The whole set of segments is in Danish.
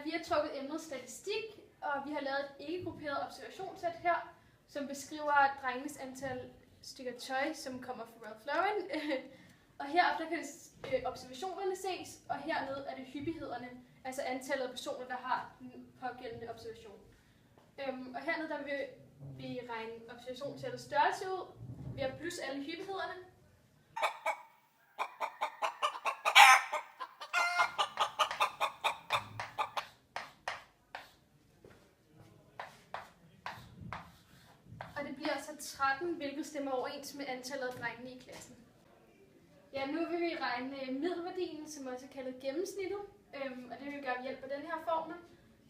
vi har trukket emnet statistik, og vi har lavet et ikke-grupperet observationssæt her, som beskriver drengenes antal stykker tøj, som kommer fra Ralph Lauren. Og heroppe der kan observationerne ses, og hernede er det hyppighederne, altså antallet af personer, der har den pågældende observation. Og hernede der vil vi regne observationssættets størrelse ud ved at plus alle hyppighederne. Og det bliver altså 13, hvilket stemmer overens med antallet af drengene i klassen. Ja, nu vil vi regne middelværdien, som også er kaldet gennemsnittet. Og det vil vi gøre ved hjælp af den her formel,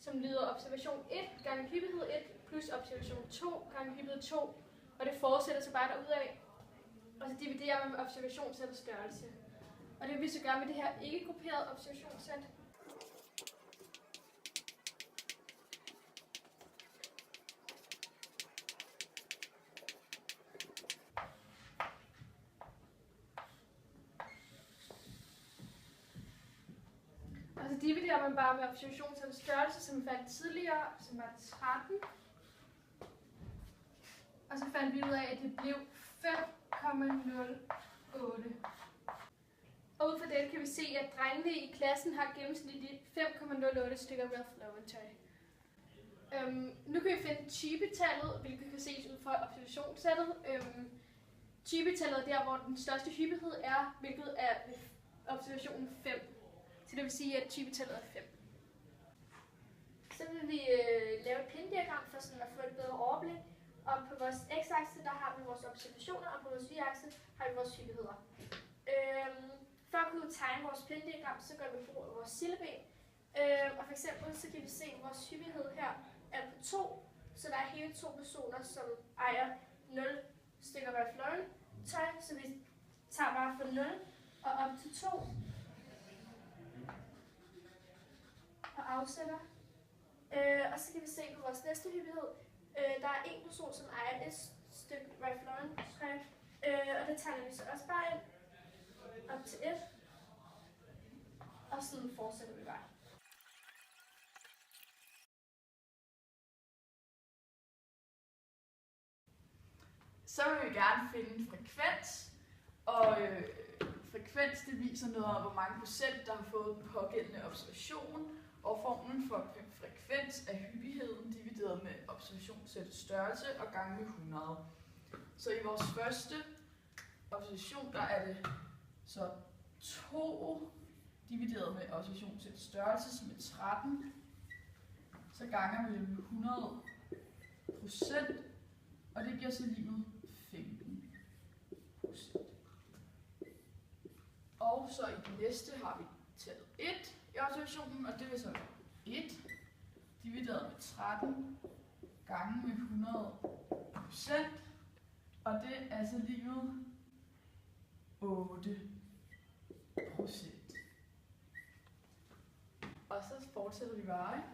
som lyder observation 1 gange hyppighed 1 plus observation 2 gange hyppighed 2. Og det fortsætter så bare derudad. Og så dividerer man med observationssættets størrelse. Og det vil vi så gøre med det her ikke-grupperede observationssæt. Og så dividerer man bare med observationssættets størrelse, som vi fandt tidligere, som var 13. Og så fandt vi ud af, at det blev 5,08. Og ud fra det kan vi se, at drengene i klassen har gennemsnitligt 5,08 stykker Ralph Lauren tøj. Nu kan vi finde typetallet, hvilket kan ses ud fra observationssættet. Typetallet er der, hvor den største hyppighed er, hvilket er observationen 5. Så det vil sige, at typetallet er 5. Så vil vi lave et pindediagram for sådan at få et bedre overblik. Og på vores x-akse, der har vi vores observationer, og på vores y-akse har vi vores hyppigheder. For at kunne tegne vores pindediagram, så gør vi brug af vores silleben. Og for eksempel så kan vi se, at vores hyppighed her er på 2. Så der er hele 2 personer, som ejer 0 stykker Ralph Lauren tøj. Så vi tager bare fra 0 og op til 2. Og afsætter. Og så kan vi se på vores næste hyppighed. Der er en person, som ejer et stykke Ralph Lauren tøj. Og det tegner vi så også bare ind. Op til 1. Og sådan fortsætter vi bare. Så vil vi gerne finde frekvens. Og frekvens det viser noget om, hvor mange procent, der har fået den pågældende observation. Og formlen for frekvens er hyppigheden divideret med observationssættets størrelse og gange med 100. Så i vores første observation, der er det så 2 divideret med observationssættets størrelse, som er 13. Så ganger vi det med 100%, og det giver så lige nu 15%. Og så i den næste har vi tallet 1 i observationen, og det vil så være 1 divideret med 13 gange med 100%, og det er så lige nu 8%. Og så fortsætter vi bare, ikke?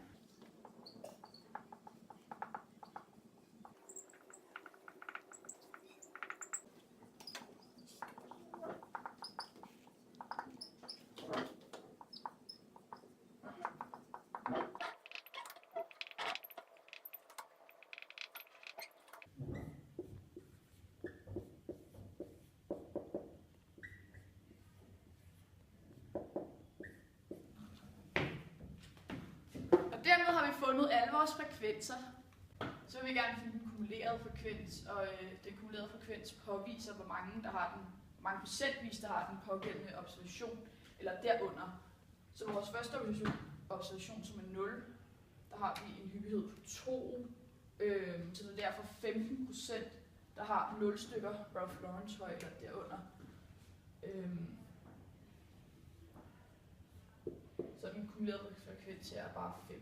Dermed har vi fundet alle vores frekvenser. Så vil vi gerne finde den kumulerede frekvens, og den kumulerede frekvens påviser, hvor mange procentvis, der har den pågældende observation, eller derunder. Så vores første observation, som er 0, der har vi en hyppighed på 2, så det er derfor 15%, der har 0 stykker Ralph Lauren tøj eller derunder. Så den kumulerede frekvens her er bare 15%.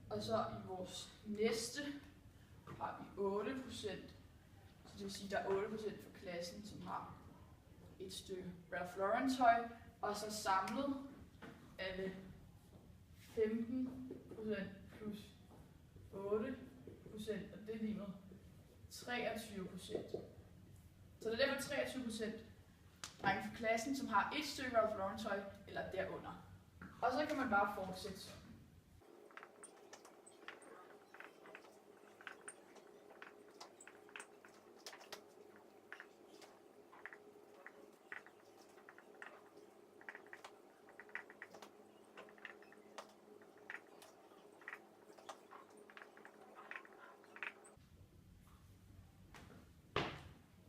Og så i vores næste har vi 8%. Så det vil sige, at der er 8% for klassen, som har et stykke Ralph Lauren tøj. Og så samlet er det 15% plus 8%, og det er lige med 23%. Så det er derfor 23% drenge fra klassen, som har et stykke Ralph Lauren tøj eller derunder. Og så kan man bare fortsætte sådan.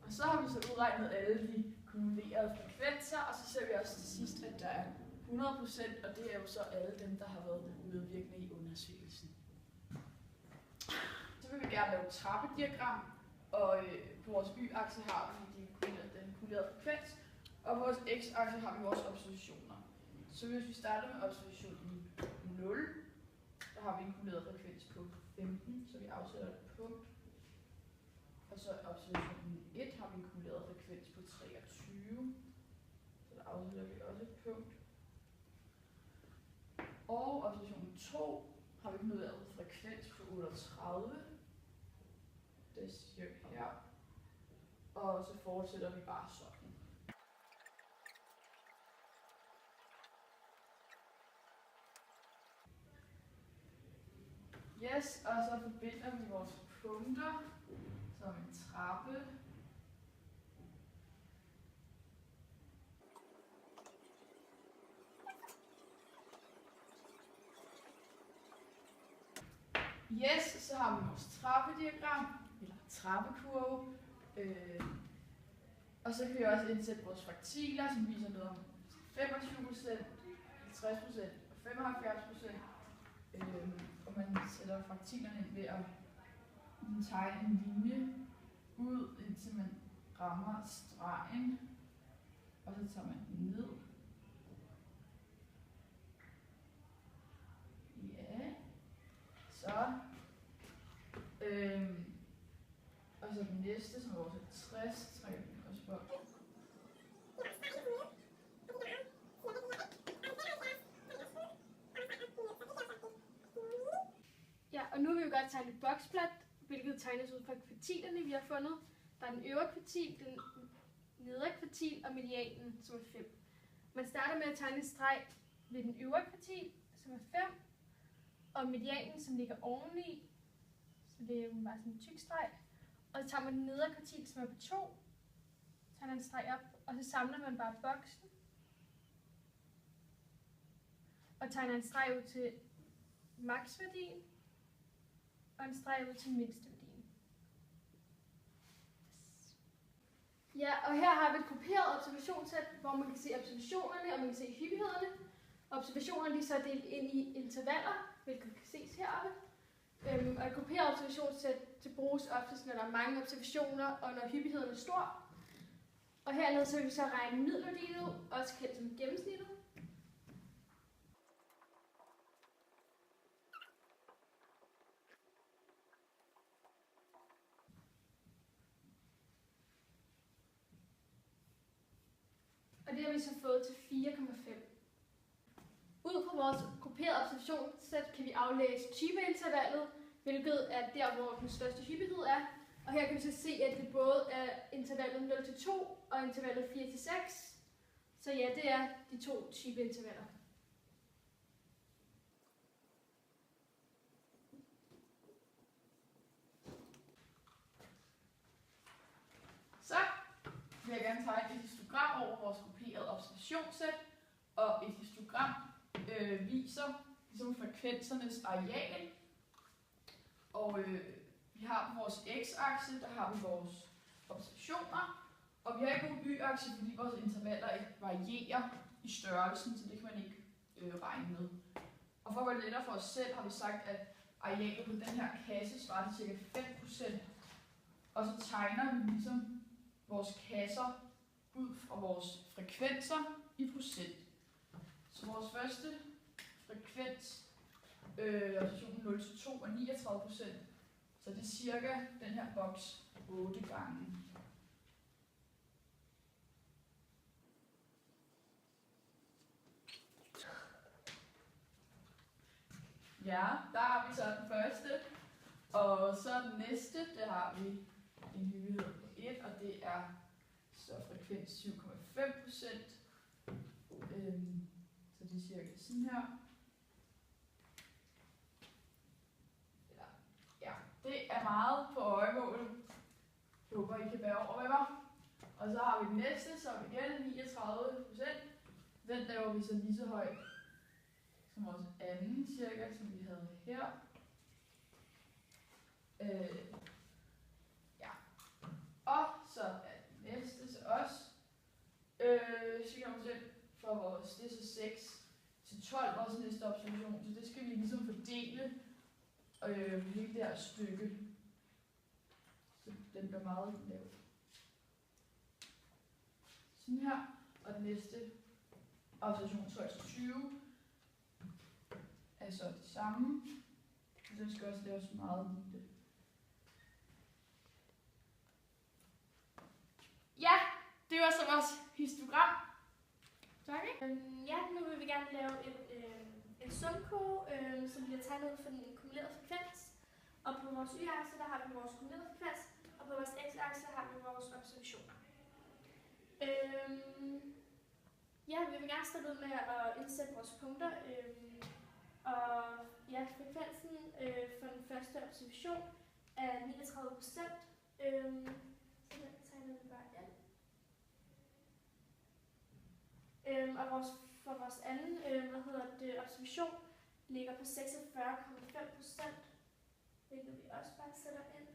Og så har vi så udregnet alle de kumulerede frekvenser, og så ser vi også til sidst, at der er 100%, og det er jo så alle dem, der har været medvirkende i undersøgelsen. Så vil vi gerne lave et trappediagram, og på vores y-akse har vi den kumulerede frekvens, og på vores x-akse har vi vores observationer. Så hvis vi starter med observationen 0, der har vi en kumuleret frekvens på 15, så vi afsætter et punkt. Og så observationen 1 har vi en kumuleret frekvens på 23, så der afsætter vi også et punkt. Og observationen 2 har vi kumuleret frekvens på 38, det siger vi her. Og så fortsætter vi bare sådan. Yes, og så forbinder vi vores punkter som en trappe. Yes, så har vi vores trappediagram, eller trappekurve. Og så kan vi også indsætte vores fraktiler, som viser noget om 25%, 50% og 75%. Og man sætter fraktilerne ind ved at tegne en linje ud, indtil man rammer stregen, og så tager man den ned. Ja, så. Og så den næste, som er vores 60, trækker vi også på. Ja, og nu vil vi godt tegne et boksplat, hvilket tegnes ud fra kvartilerne, vi har fundet. Der er den øvre kvartil, den nedre kvartil og medianen, som er 5. Man starter med at tegne en streg ved den øvre kvartil, som er 5, og medianen, som ligger oveni, så det er jo bare sådan en tyk streg. Og så tager man den nedre kvartil, som er på 2, tegner en streg op, og så samler man bare boksen, og tegner en streg ud til maksværdien, og en streg ud til mindsteværdien. Ja, og her har vi et grupperet observationssæt, hvor man kan se observationerne, og man kan se hyppighederne. Observationerne er så delt ind i intervaller, hvilket kan ses heroppe. Og et grupperet observationssæt det bruges oftest, når der er mange observationer, og når hyppigheden er stor. Og hernede så vil vi så regne middelværdien ud, også kendt som gennemsnittet. Og det har vi så fået til 4,5. Ud fra vores grupperede observationssæt kan vi aflæse typeintervallet, hvilket er der, hvor den største hyppighed er. Og her kan vi så se, at det både er intervallet 0-2 og intervallet 4-6. Så ja, det er de 2 typeintervaller. Så vil jeg gerne tegne et histogram over vores grupperede observationssæt, og et histogram viser ligesom frekvensernes areal. Og vi har på vores x-akse, der har vi vores observationer, og vi har ikke nogen y-akse, fordi vores intervaller ikke varierer i størrelsen, så det kan man ikke regne med. Og for at være lettere for os selv, har vi sagt, at arealet på den her kasse svarer til ca. 5%, og så tegner vi ligesom vores kasser ud fra vores frekvenser i procent. Så vores første frekvens, observationen 0-2 er 39%, så det er cirka den her boks 8 gange. Ja, der har vi så den første, og så den næste, der har vi en hyppighed på 1, og det er så frekvens 7,5%. Så det det er cirka sådan her. Ja, det er meget på øjemålet. Jeg håber, I kan bære over med mig. Og så har vi den næste, som igen er 39%. Den laver vi så lige så højt som vores anden cirka, som vi havde her. Ja. Og så er den næste så også 4% for vores, det er så 6 til 12 vores næste observation. Så det skal vi ligesom fordele hele det her stykke. Så den bliver meget lav. Sådan her. Og den næste observation 12-20 er så det samme. Så den skal også laves meget lille. Ja, det var så vores histogram. Tak. Ja, nu vil vi gerne lave en sumkurve, som bliver tegnet ud for den kumulerede frekvens. Og på vores y-akse, der har vi vores kumulerede frekvens, og på vores x-akse har vi vores observationer. Ja, vi vil gerne starte ud med at indsætte vores punkter. Og ja, frekvensen for den første observation er 39%. Så den tegner vi bare ind. Og for vores anden observation ligger på 46,5%, hvilket vi også bare sætter ind.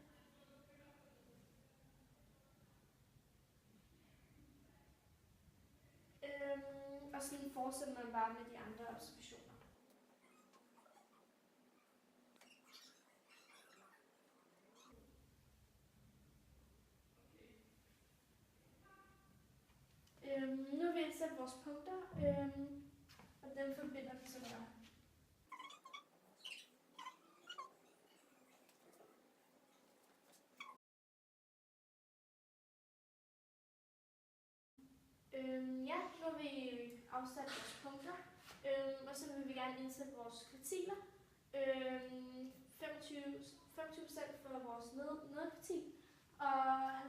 Og sådan fortsætter man bare med de andre observationer. Nu vil vi indsætte vores punkter, og dem forbinder vi så bare. Ja, nu har vi afsat vores punkter, og så vil vi gerne indsætte vores kvartiler. 25% for vores nederkvartil, og 50%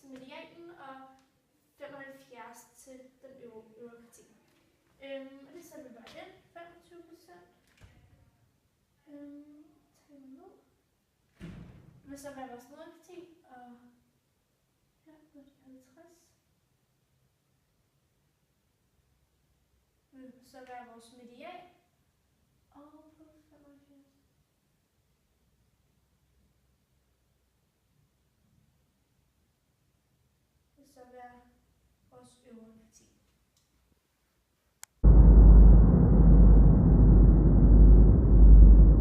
til medianen, og 75 til den øvre kvartil. Og det sætter vi bare ind. 25%. Tager vi ned. Det vil så være vores nederkvartil, og her er det 50. Det vil så være vores median, og på 75. Det vil så være vores øvre